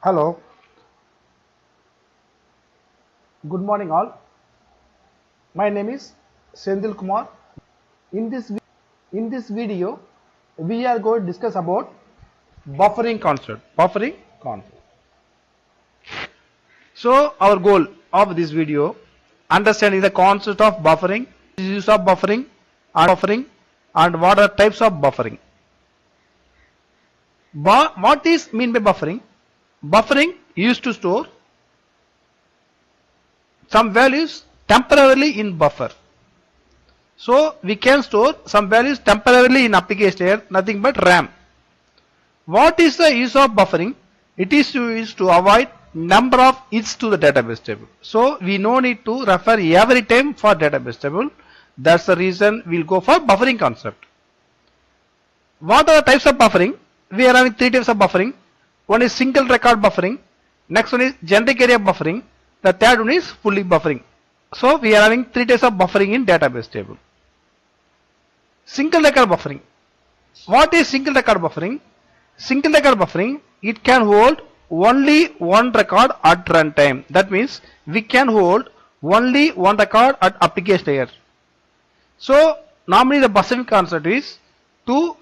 Hello, good morning all. My name is Sendil Kumar. In this video, we are going to discuss about buffering concept. So our goal of this video, understanding the concept of buffering, use of buffering, and what are types of buffering. What is mean by buffering? Buffering used to store some values temporarily in buffer. So we can store some values temporarily in application layer, nothing but RAM. What is the use of buffering? It is used to avoid number of hits to the database table. So we no need to refer every time for database table. That's the reason we'll go for buffering concept. What are the types of buffering? We are having three types of buffering. One is single record buffering. Next one is generic area buffering. The third one is fully buffering. So we are having three types of buffering in database table. Single record buffering. What is single record buffering? Single record buffering, it can hold only one record at runtime. That means we can hold only one record at application layer. So normally the buffering concept is to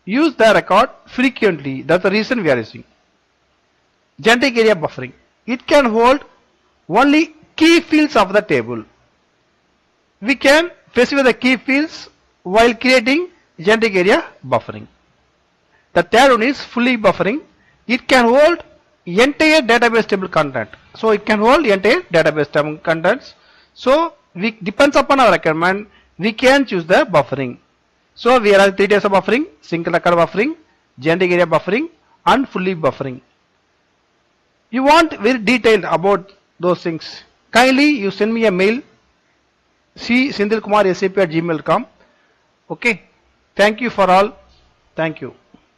use the record frequently. That's the reason we are using. Generic area buffering. It can hold only key fields of the table. We can specify the key fields while creating generic area buffering. The third one is fully buffering. It can hold entire database table content. So it can hold entire database table contents. So we depends upon our requirement, we can choose the buffering. So we have three types of buffering: single record buffering, generic area buffering, and fully buffering. You want very detailed about those things, kindly you send me a mail, sendilkumarsap@gmail.com. Okay, thank you for all. Thank you.